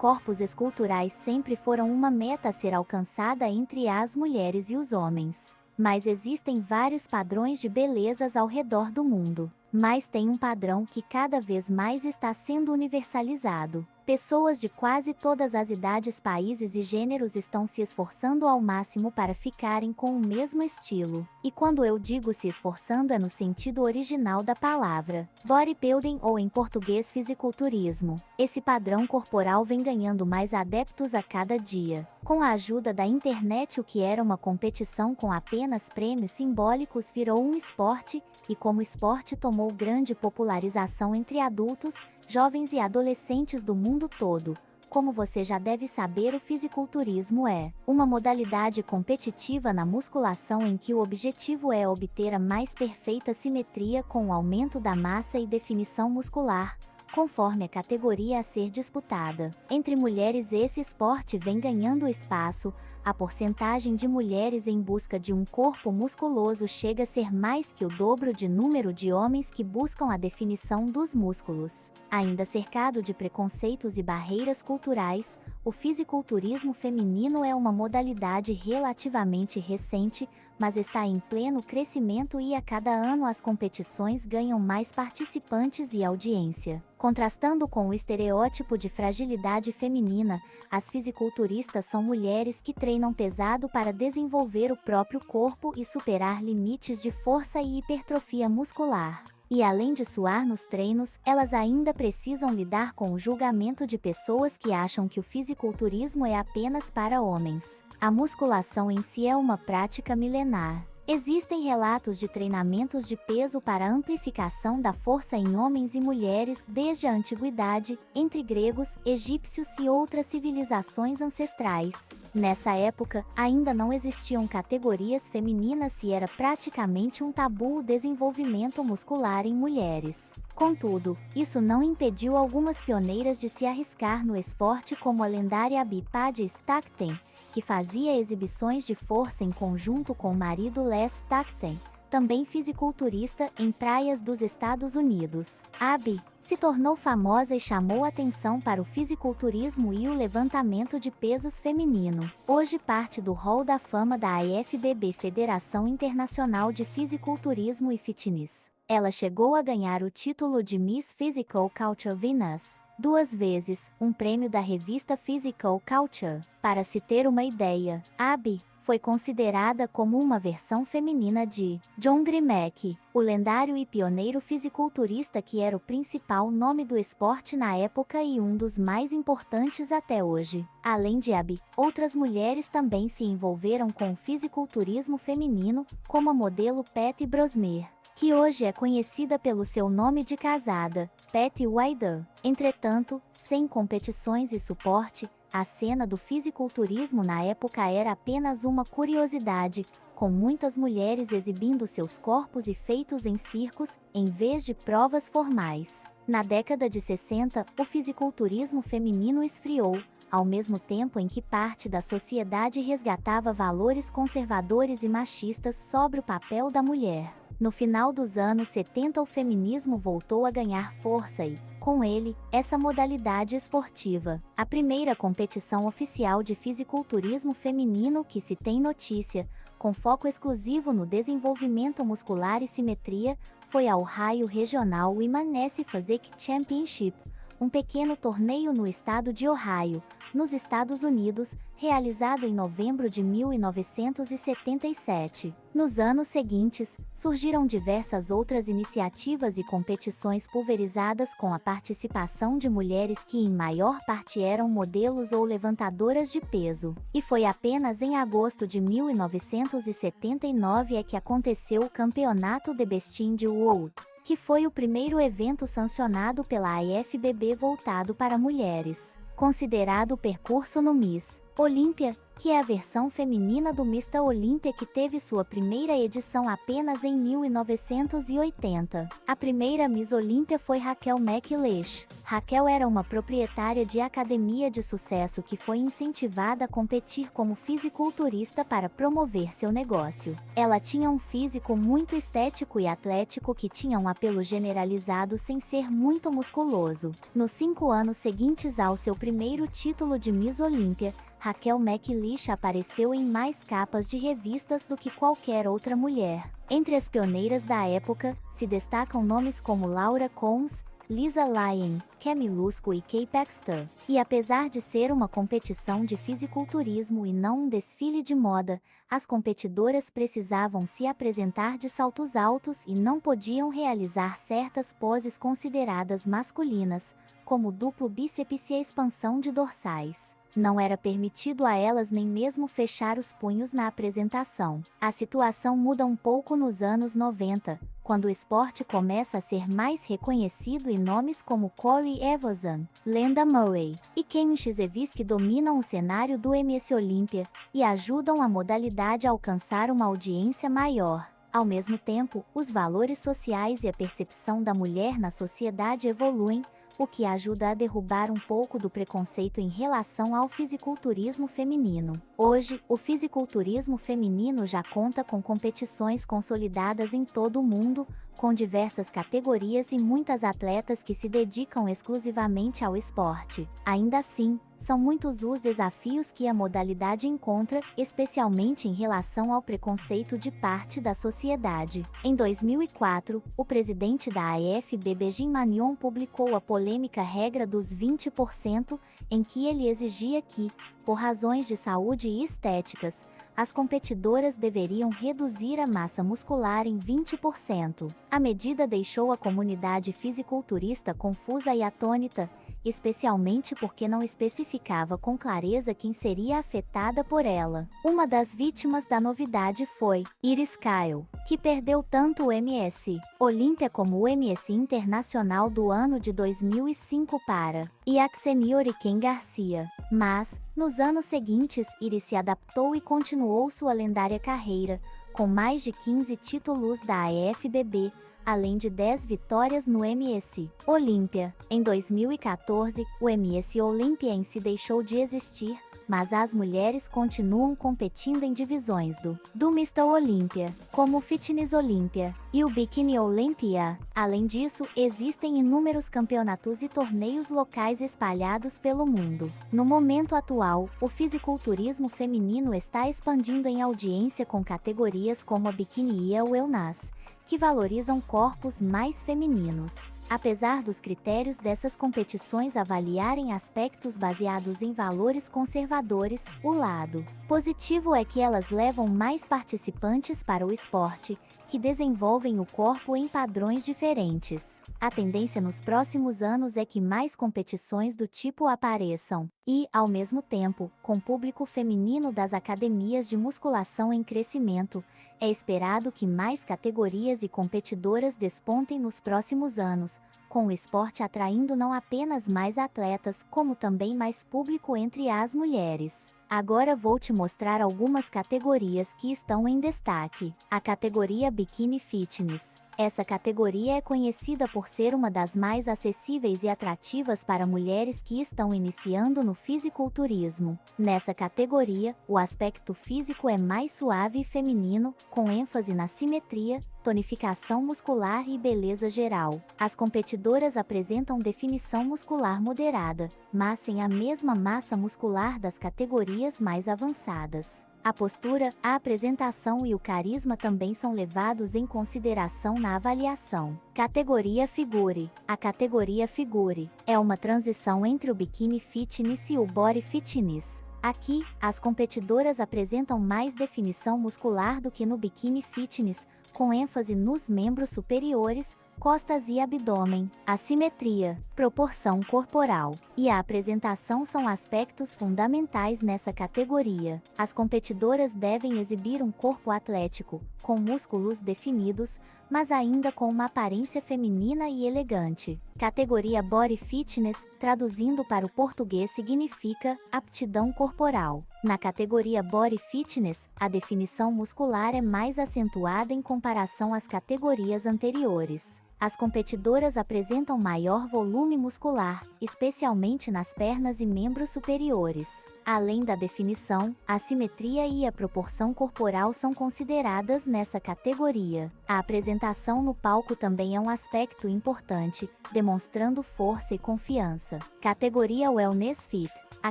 corpos esculturais sempre foram uma meta a ser alcançada entre as mulheres e os homens. Mas existem vários padrões de belezas ao redor do mundo. Mas tem um padrão que cada vez mais está sendo universalizado. Pessoas de quase todas as idades, países e gêneros estão se esforçando ao máximo para ficarem com o mesmo estilo. E quando eu digo se esforçando é no sentido original da palavra. Bodybuilding, ou em português fisiculturismo. Esse padrão corporal vem ganhando mais adeptos a cada dia. Com a ajuda da internet, o que era uma competição com apenas prêmios simbólicos virou um esporte, e como esporte tomou grande popularização entre adultos, jovens e adolescentes do mundo todo. Como você já deve saber, o fisiculturismo é uma modalidade competitiva na musculação em que o objetivo é obter a mais perfeita simetria com o aumento da massa e definição muscular, conforme a categoria a ser disputada. Entre mulheres, esse esporte vem ganhando espaço. A porcentagem de mulheres em busca de um corpo musculoso chega a ser mais que o dobro de número de homens que buscam a definição dos músculos. Ainda cercado de preconceitos e barreiras culturais, o fisiculturismo feminino é uma modalidade relativamente recente, mas está em pleno crescimento e a cada ano as competições ganham mais participantes e audiência. Contrastando com o estereótipo de fragilidade feminina, as fisiculturistas são mulheres que treinam pesado para desenvolver o próprio corpo e superar limites de força e hipertrofia muscular. E além de suar nos treinos, elas ainda precisam lidar com o julgamento de pessoas que acham que o fisiculturismo é apenas para homens. A musculação em si é uma prática milenar. Existem relatos de treinamentos de peso para amplificação da força em homens e mulheres desde a antiguidade, entre gregos, egípcios e outras civilizações ancestrais. Nessa época, ainda não existiam categorias femininas e era praticamente um tabu o desenvolvimento muscular em mulheres. Contudo, isso não impediu algumas pioneiras de se arriscar no esporte, como a lendária Abby Page Stockton, que fazia exibições de força em conjunto com o marido Les Stockton, também fisiculturista, em praias dos Estados Unidos. Abby se tornou famosa e chamou atenção para o fisiculturismo e o levantamento de pesos feminino. Hoje parte do Hall da Fama da IFBB, Federação Internacional de Fisiculturismo e Fitness. Ela chegou a ganhar o título de Miss Physical Culture Venus 2 vezes, um prêmio da revista Physical Culture. Para se ter uma ideia, Abby foi considerada como uma versão feminina de John Grimek, o lendário e pioneiro fisiculturista que era o principal nome do esporte na época e um dos mais importantes até hoje. Além de Abby, outras mulheres também se envolveram com o fisiculturismo feminino, como a modelo Patty Brosmer, que hoje é conhecida pelo seu nome de casada, Patty Wilder. Entretanto, sem competições e suporte, a cena do fisiculturismo na época era apenas uma curiosidade, com muitas mulheres exibindo seus corpos e feitos em circos, em vez de provas formais. Na década de 60, o fisiculturismo feminino esfriou, ao mesmo tempo em que parte da sociedade resgatava valores conservadores e machistas sobre o papel da mulher. No final dos anos 70, o feminismo voltou a ganhar força e, com ele, essa modalidade esportiva. A primeira competição oficial de fisiculturismo feminino que se tem notícia, com foco exclusivo no desenvolvimento muscular e simetria, foi a Ohio Regional Women's Physique Championship, um pequeno torneio no estado de Ohio, nos Estados Unidos, realizado em novembro de 1977. Nos anos seguintes, surgiram diversas outras iniciativas e competições pulverizadas com a participação de mulheres que em maior parte eram modelos ou levantadoras de peso. E foi apenas em agosto de 1979 é que aconteceu o Campeonato The Best in the World, que foi o primeiro evento sancionado pela IFBB voltado para mulheres. Considerado o percurso no Miss Olympia, que é a versão feminina do Mr. Olympia que teve sua primeira edição apenas em 1980. A primeira Miss Olympia foi Raquel McLeish. Raquel era uma proprietária de academia de sucesso que foi incentivada a competir como fisiculturista para promover seu negócio. Ela tinha um físico muito estético e atlético que tinha um apelo generalizado sem ser muito musculoso. Nos 5 anos seguintes ao seu primeiro título de Miss Olympia, Raquel McLeish apareceu em mais capas de revistas do que qualquer outra mulher. Entre as pioneiras da época, se destacam nomes como Laura Combs, Lisa Lyon, Cami Lusco e Kay Paxton. E apesar de ser uma competição de fisiculturismo e não um desfile de moda, as competidoras precisavam se apresentar de saltos altos e não podiam realizar certas poses consideradas masculinas, como duplo bíceps e a expansão de dorsais. Não era permitido a elas nem mesmo fechar os punhos na apresentação. A situação muda um pouco nos anos 90, quando o esporte começa a ser mais reconhecido e nomes como Corey Evosan, Lenda Murray e Ken Chizevski dominam o cenário do MS Olympia e ajudam a modalidade a alcançar uma audiência maior. Ao mesmo tempo, os valores sociais e a percepção da mulher na sociedade evoluem, o que ajuda a derrubar um pouco do preconceito em relação ao fisiculturismo feminino. Hoje, o fisiculturismo feminino já conta com competições consolidadas em todo o mundo, com diversas categorias e muitas atletas que se dedicam exclusivamente ao esporte. Ainda assim, são muitos os desafios que a modalidade encontra, especialmente em relação ao preconceito de parte da sociedade. Em 2004, o presidente da AFBB Jim Manion publicou a polêmica regra dos 20%, em que ele exigia que, por razões de saúde e estéticas, as competidoras deveriam reduzir a massa muscular em 20%. A medida deixou a comunidade fisiculturista confusa e atônita, especialmente porque não especificava com clareza quem seria afetada por ela. Uma das vítimas da novidade foi Iris Kyle, que perdeu tanto o MS Olympia como o MS Internacional do ano de 2005 para Yaxenior Ken Garcia. Mas, nos anos seguintes, Iris se adaptou e continuou sua lendária carreira, com mais de 15 títulos da AFBB, além de 10 vitórias no MS Olympia. Em 2014, o MS Olympia em si deixou de existir, mas as mulheres continuam competindo em divisões do Mr. Olympia, como o Fitness Olympia e o Bikini Olympia. Além disso, existem inúmeros campeonatos e torneios locais espalhados pelo mundo. No momento atual, o fisiculturismo feminino está expandindo em audiência com categorias como a Bikini e a Wellness, que valorizam corpos mais femininos. Apesar dos critérios dessas competições avaliarem aspectos baseados em valores conservadores, o lado positivo é que elas levam mais participantes para o esporte, que desenvolvem o corpo em padrões diferentes. A tendência nos próximos anos é que mais competições do tipo apareçam, e, ao mesmo tempo, com público feminino das academias de musculação em crescimento, é esperado que mais categorias e competidoras despontem nos próximos anos, com o esporte atraindo não apenas mais atletas, como também mais público entre as mulheres. Agora vou te mostrar algumas categorias que estão em destaque. A categoria Bikini Fitness. Essa categoria é conhecida por ser uma das mais acessíveis e atrativas para mulheres que estão iniciando no fisiculturismo. Nessa categoria, o aspecto físico é mais suave e feminino, com ênfase na simetria, tonificação muscular e beleza geral. As competidoras apresentam definição muscular moderada, mas sem a mesma massa muscular das categorias mais avançadas. A postura, a apresentação e o carisma também são levados em consideração na avaliação. Categoria Figure. A categoria Figure é uma transição entre o Bikini Fitness e o Body Fitness. Aqui, as competidoras apresentam mais definição muscular do que no Bikini Fitness, com ênfase nos membros superiores, costas e abdômen. Assimetria. proporção corporal e a apresentação são aspectos fundamentais nessa categoria. As competidoras devem exibir um corpo atlético, com músculos definidos, mas ainda com uma aparência feminina e elegante. Categoria Body Fitness, traduzindo para o português significa aptidão corporal. Na categoria Body Fitness, a definição muscular é mais acentuada em comparação às categorias anteriores. As competidoras apresentam maior volume muscular, especialmente nas pernas e membros superiores. Além da definição, a simetria e a proporção corporal são consideradas nessa categoria. A apresentação no palco também é um aspecto importante, demonstrando força e confiança. Categoria Wellness Fit. A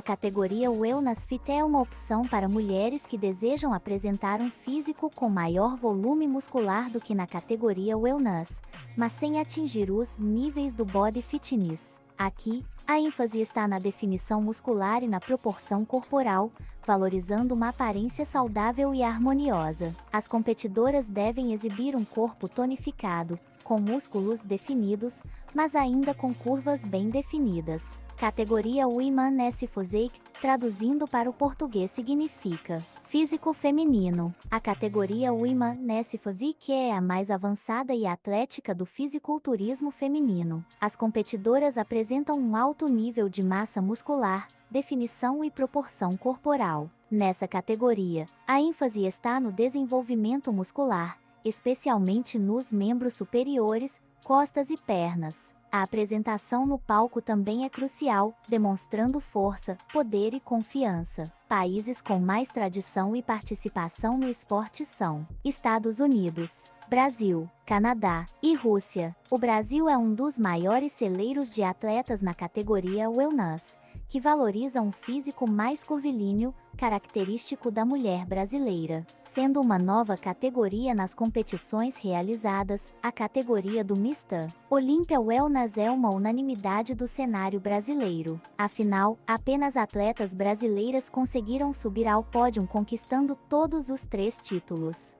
categoria Wellness Fit é uma opção para mulheres que desejam apresentar um físico com maior volume muscular do que na categoria Wellness, mas sem atingir os níveis do Body Fitness. Aqui, a ênfase está na definição muscular e na proporção corporal, valorizando uma aparência saudável e harmoniosa. As competidoras devem exibir um corpo tonificado, com músculos definidos, mas ainda com curvas bem definidas. Categoria Women's Physique, traduzindo para o português significa físico feminino. A categoria Women's Physique é a mais avançada e atlética do fisiculturismo feminino. As competidoras apresentam um alto nível de massa muscular, definição e proporção corporal. Nessa categoria, a ênfase está no desenvolvimento muscular, especialmente nos membros superiores, costas e pernas. A apresentação no palco também é crucial, demonstrando força, poder e confiança. Países com mais tradição e participação no esporte são Estados Unidos, Brasil, Canadá e Rússia. O Brasil é um dos maiores celeiros de atletas na categoria Wellness, que valoriza um físico mais curvilíneo, característico da mulher brasileira. Sendo uma nova categoria nas competições realizadas, a categoria do Mr. Olympia Wellness é uma unanimidade do cenário brasileiro. Afinal, apenas atletas brasileiras conseguiram subir ao pódio conquistando todos os 3 títulos.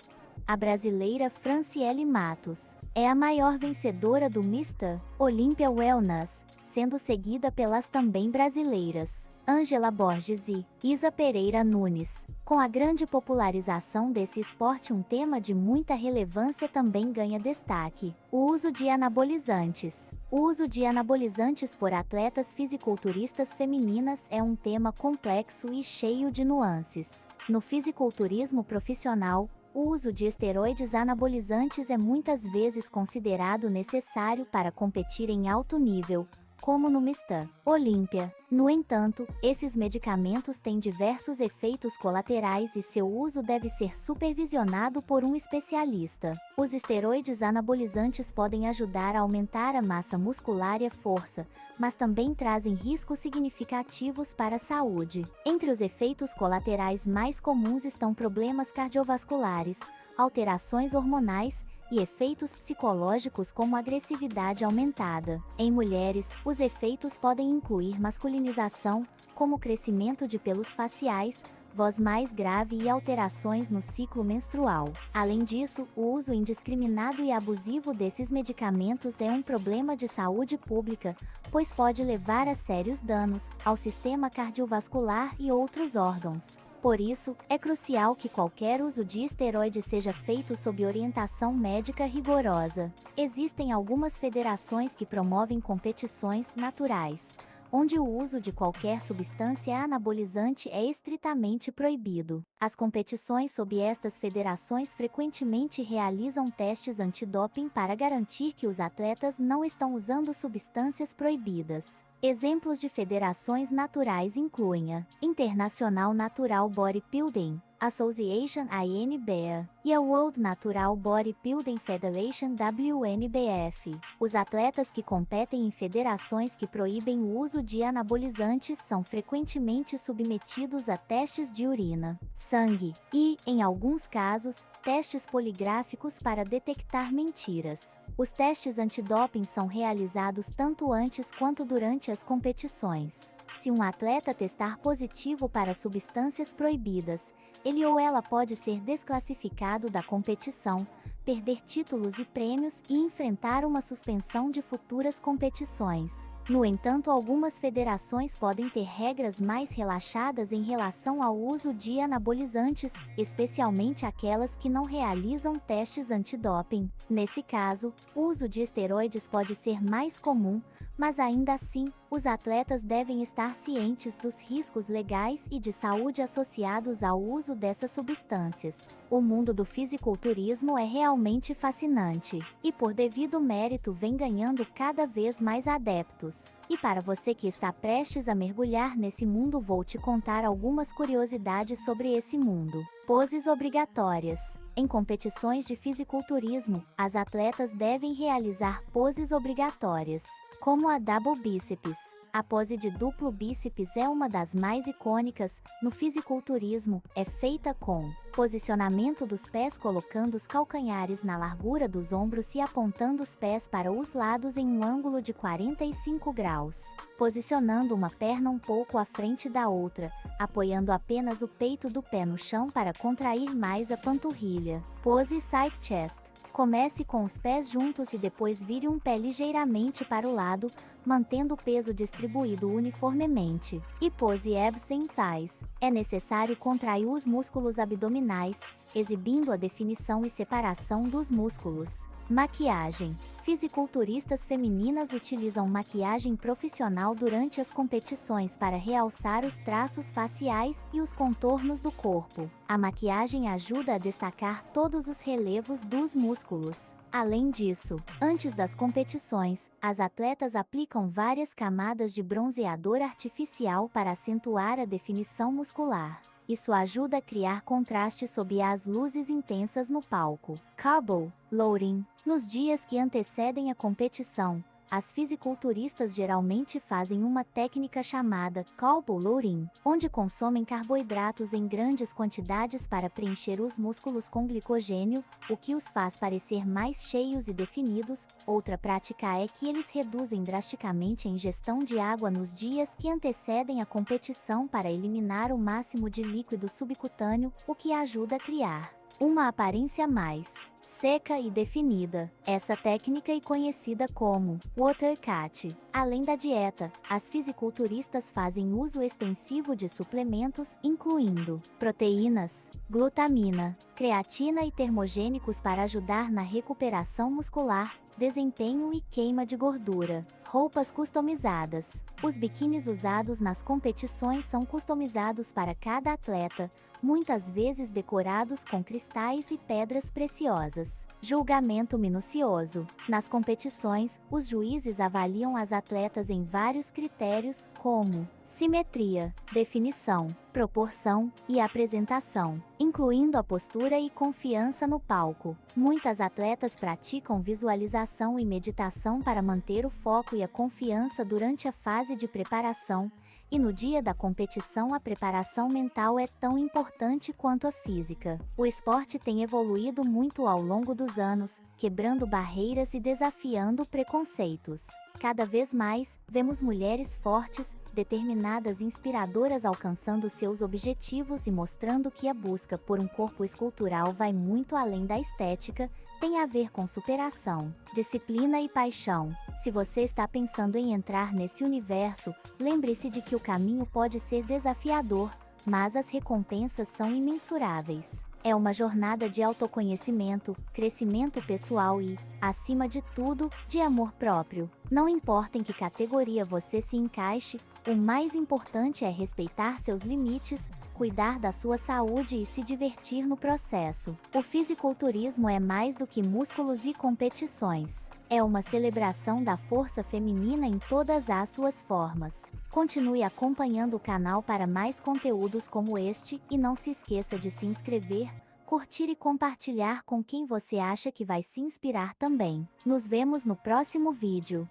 A brasileira Franciele Matos é a maior vencedora do Mr. Olympia Wellness, sendo seguida pelas também brasileiras Ângela Borges e Isa Pereira Nunes. Com a grande popularização desse esporte, um tema de muita relevância também ganha destaque: o uso de anabolizantes. O uso de anabolizantes por atletas fisiculturistas femininas é um tema complexo e cheio de nuances. No fisiculturismo profissional, o uso de esteroides anabolizantes é muitas vezes considerado necessário para competir em alto nível, como no Mr. Olympia. No entanto, esses medicamentos têm diversos efeitos colaterais e seu uso deve ser supervisionado por um especialista. Os esteroides anabolizantes podem ajudar a aumentar a massa muscular e a força, mas também trazem riscos significativos para a saúde. Entre os efeitos colaterais mais comuns estão problemas cardiovasculares, alterações hormonais e efeitos psicológicos como agressividade aumentada. Em mulheres, os efeitos podem incluir masculinização, como crescimento de pelos faciais, voz mais grave e alterações no ciclo menstrual. Além disso, o uso indiscriminado e abusivo desses medicamentos é um problema de saúde pública, pois pode levar a sérios danos ao sistema cardiovascular e outros órgãos. Por isso, é crucial que qualquer uso de esteroide seja feito sob orientação médica rigorosa. Existem algumas federações que promovem competições naturais, onde o uso de qualquer substância anabolizante é estritamente proibido. As competições sob estas federações frequentemente realizam testes antidoping para garantir que os atletas não estão usando substâncias proibidas. Exemplos de federações naturais incluem a International Natural Bodybuilding Association (INBA) e a World Natural Bodybuilding Federation (WNBF). Os atletas que competem em federações que proíbem o uso de anabolizantes são frequentemente submetidos a testes de urina, sangue e, em alguns casos, testes poligráficos para detectar mentiras. Os testes antidoping são realizados tanto antes quanto durante as competições. Se um atleta testar positivo para substâncias proibidas, ele ou ela pode ser desclassificado da competição, perder títulos e prêmios e enfrentar uma suspensão de futuras competições. No entanto, algumas federações podem ter regras mais relaxadas em relação ao uso de anabolizantes, especialmente aquelas que não realizam testes antidoping. Nesse caso, o uso de esteroides pode ser mais comum, mas ainda assim, os atletas devem estar cientes dos riscos legais e de saúde associados ao uso dessas substâncias. O mundo do fisiculturismo é realmente fascinante, e por devido mérito vem ganhando cada vez mais adeptos. E para você que está prestes a mergulhar nesse mundo, vou te contar algumas curiosidades sobre esse mundo. Poses obrigatórias. Em competições de fisiculturismo, as atletas devem realizar poses obrigatórias, como a double bíceps. A pose de duplo bíceps é uma das mais icônicas. No fisiculturismo, é feita com posicionamento dos pés, colocando os calcanhares na largura dos ombros e apontando os pés para os lados em um ângulo de 45 graus. Posicionando uma perna um pouco à frente da outra, apoiando apenas o peito do pé no chão para contrair mais a panturrilha. Pose side chest. Comece com os pés juntos e depois vire um pé ligeiramente para o lado, mantendo o peso distribuído uniformemente. E pose abs and thighs. É necessário contrair os músculos abdominais, exibindo a definição e separação dos músculos. Maquiagem. Fisiculturistas femininas utilizam maquiagem profissional durante as competições para realçar os traços faciais e os contornos do corpo. A maquiagem ajuda a destacar todos os relevos dos músculos. Além disso, antes das competições, as atletas aplicam várias camadas de bronzeador artificial para acentuar a definição muscular. Isso ajuda a criar contraste sob as luzes intensas no palco. Carbo loading. Nos dias que antecedem a competição, as fisiculturistas geralmente fazem uma técnica chamada carbo loading, onde consomem carboidratos em grandes quantidades para preencher os músculos com glicogênio, o que os faz parecer mais cheios e definidos. Outra prática é que eles reduzem drasticamente a ingestão de água nos dias que antecedem a competição para eliminar o máximo de líquido subcutâneo, o que ajuda a criar uma aparência mais seca e definida. Essa técnica é conhecida como water cut. Além da dieta, as fisiculturistas fazem uso extensivo de suplementos, incluindo proteínas, glutamina, creatina e termogênicos para ajudar na recuperação muscular, desempenho e queima de gordura. Roupas customizadas. Os biquínis usados nas competições são customizados para cada atleta, muitas vezes decorados com cristais e pedras preciosas. Julgamento minucioso. Nas competições, os juízes avaliam as atletas em vários critérios, como simetria, definição, proporção e apresentação, incluindo a postura e confiança no palco. Muitas atletas praticam visualização e meditação para manter o foco e a confiança durante a fase de preparação, e no dia da competição a preparação mental é tão importante quanto a física. O esporte tem evoluído muito ao longo dos anos, quebrando barreiras e desafiando preconceitos. Cada vez mais, vemos mulheres fortes, determinadas e inspiradoras alcançando seus objetivos e mostrando que a busca por um corpo escultural vai muito além da estética, tem a ver com superação, disciplina e paixão. Se você está pensando em entrar nesse universo, lembre-se de que o caminho pode ser desafiador, mas as recompensas são imensuráveis. É uma jornada de autoconhecimento, crescimento pessoal e, acima de tudo, de amor próprio. Não importa em que categoria você se encaixe, o mais importante é respeitar seus limites, cuidar da sua saúde e se divertir no processo. O fisiculturismo é mais do que músculos e competições. É uma celebração da força feminina em todas as suas formas. Continue acompanhando o canal para mais conteúdos como este e não se esqueça de se inscrever, curtir e compartilhar com quem você acha que vai se inspirar também. Nos vemos no próximo vídeo.